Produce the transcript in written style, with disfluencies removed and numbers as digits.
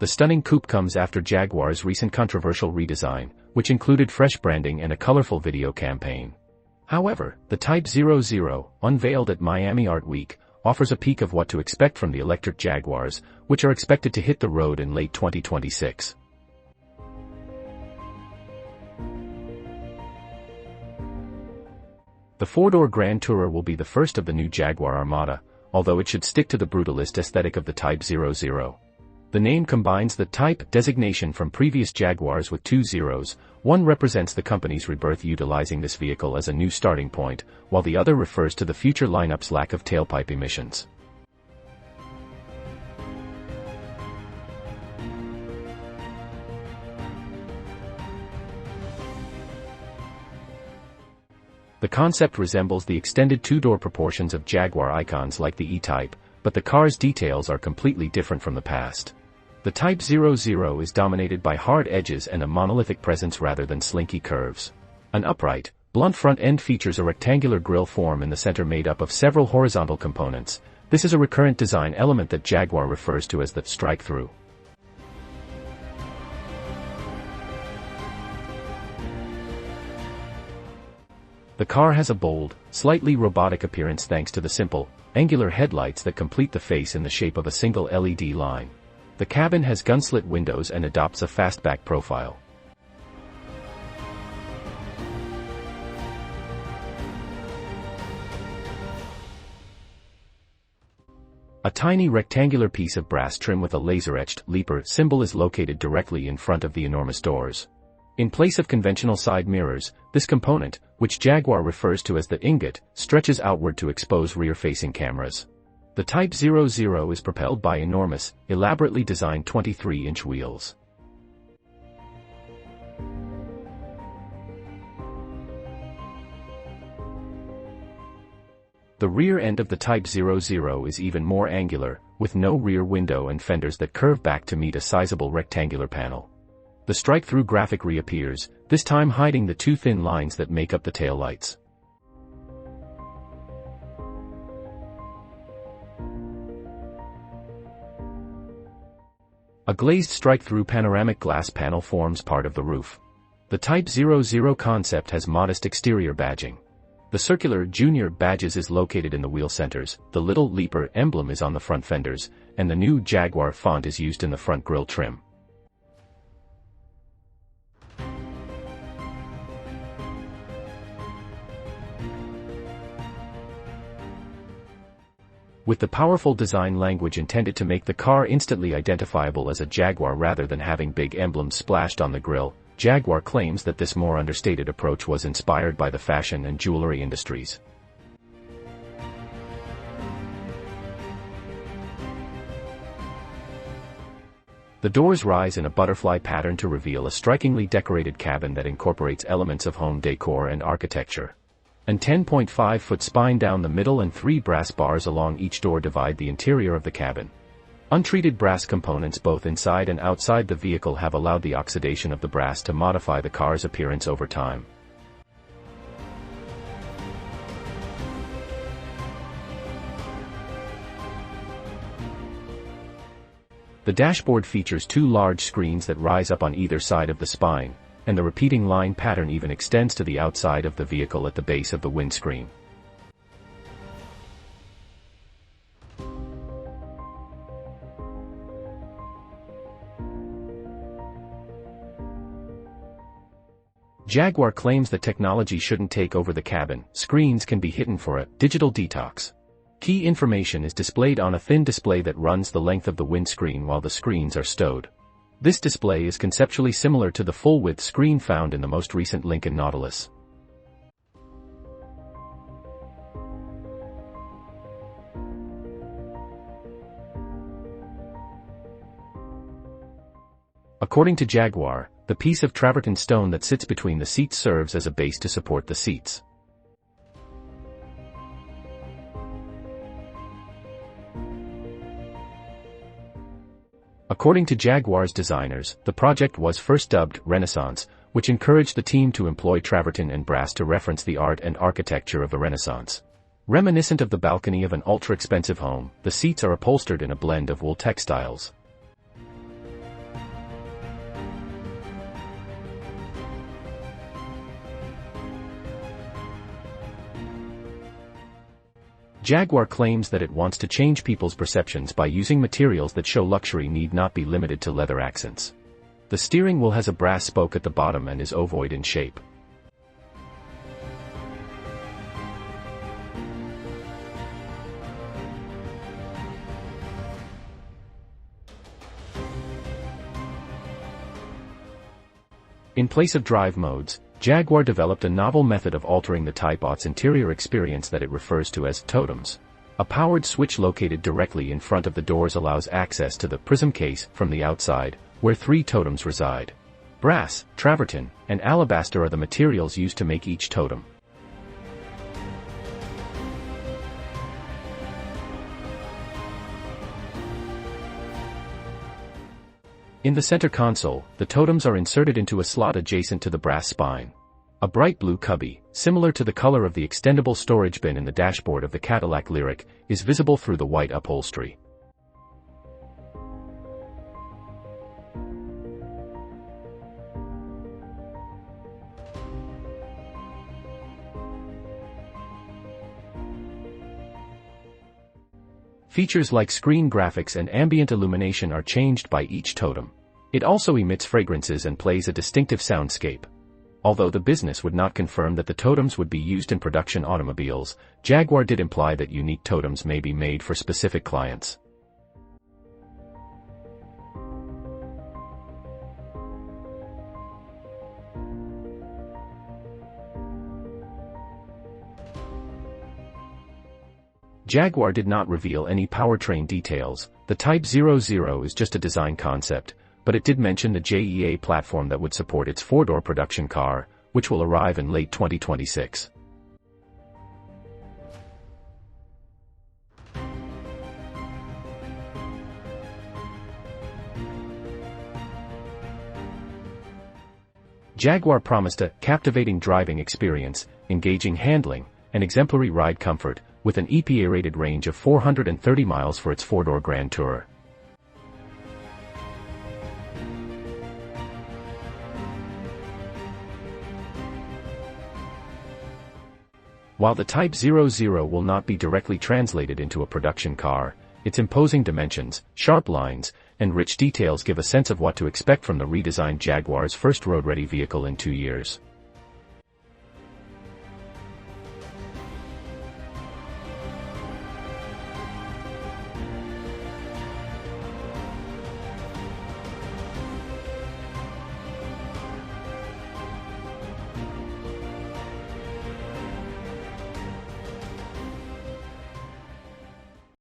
The stunning coupe comes after Jaguar's recent controversial redesign, which included fresh branding and a colorful video campaign. However, the Type 00, unveiled at Miami Art Week, offers a peek of what to expect from the electric Jaguars, which are expected to hit the road in late 2026. The four-door Grand Tourer will be the first of the new Jaguar Armada, although it should stick to the brutalist aesthetic of the Type 00. The name combines the Type designation from previous Jaguars with two zeros. One represents the company's rebirth utilizing this vehicle as a new starting point, while the other refers to the future lineup's lack of tailpipe emissions. The concept resembles the extended two-door proportions of Jaguar icons like the E-Type, but the car's details are completely different from the past. The Type 00 is dominated by hard edges and a monolithic presence rather than slinky curves. An upright, blunt front end features a rectangular grille form in the center made up of several horizontal components. This is a recurrent design element that Jaguar refers to as the strike-through. The car has a bold, slightly robotic appearance thanks to the simple, angular headlights that complete the face in the shape of a single LED line. The cabin has gun-slit windows and adopts a fastback profile. A tiny rectangular piece of brass trim with a laser-etched leaper symbol is located directly in front of the enormous doors. In place of conventional side mirrors, this component, which Jaguar refers to as the ingot, stretches outward to expose rear-facing cameras. The Type 00 is propelled by enormous, elaborately designed 23-inch wheels. The rear end of the Type 00 is even more angular, with no rear window and fenders that curve back to meet a sizable rectangular panel. The strike-through graphic reappears, this time hiding the two thin lines that make up the taillights. A glazed strike-through panoramic glass panel forms part of the roof. The Type 00 concept has modest exterior badging. The circular Junior badges is located in the wheel centers, the little leaper emblem is on the front fenders, and the new Jaguar font is used in the front grille trim. With the powerful design language intended to make the car instantly identifiable as a Jaguar rather than having big emblems splashed on the grille, Jaguar claims that this more understated approach was inspired by the fashion and jewelry industries. The doors rise in a butterfly pattern to reveal a strikingly decorated cabin that incorporates elements of home decor and architecture. A 10.5-foot spine down the middle and 3 brass bars along each door divide the interior of the cabin. Untreated brass components both inside and outside the vehicle have allowed the oxidation of the brass to modify the car's appearance over time. The dashboard features 2 large screens that rise up on either side of the spine, and the repeating line pattern even extends to the outside of the vehicle at the base of the windscreen. Jaguar claims that technology shouldn't take over the cabin. Screens can be hidden for a digital detox. Key information is displayed on a thin display that runs the length of the windscreen while the screens are stowed. This display is conceptually similar to the full-width screen found in the most recent Lincoln Nautilus. According to Jaguar, the piece of travertine stone that sits between the seats serves as a base to support the seats. According to Jaguar's designers, the project was first dubbed Renaissance, which encouraged the team to employ travertine and brass to reference the art and architecture of the Renaissance. Reminiscent of the balcony of an ultra-expensive home, the seats are upholstered in a blend of wool textiles. Jaguar claims that it wants to change people's perceptions by using materials that show luxury need not be limited to leather accents. The steering wheel has a brass spoke at the bottom and is ovoid in shape. In place of drive modes, Jaguar developed a novel method of altering the Type Au's interior experience that it refers to as totems. A powered switch located directly in front of the doors allows access to the prism case from the outside, where 3 totems reside. Brass, travertine, and alabaster are the materials used to make each totem. In the center console, the totems are inserted into a slot adjacent to the brass spine. A bright blue cubby, similar to the color of the extendable storage bin in the dashboard of the Cadillac Lyriq, is visible through the white upholstery. Features like screen graphics and ambient illumination are changed by each totem. It also emits fragrances and plays a distinctive soundscape. Although the business would not confirm that the totems would be used in production automobiles, Jaguar did imply that unique totems may be made for specific clients. Jaguar did not reveal any powertrain details. The Type 00 is just a design concept, but it did mention the JEA platform that would support its 4-door production car, which will arrive in late 2026. Jaguar promised a captivating driving experience, engaging handling, and exemplary ride comfort, with an EPA-rated range of 430 miles for its 4-door Grand Tourer. While the Type 00 will not be directly translated into a production car, its imposing dimensions, sharp lines, and rich details give a sense of what to expect from the redesigned Jaguar's first road-ready vehicle in 2 years.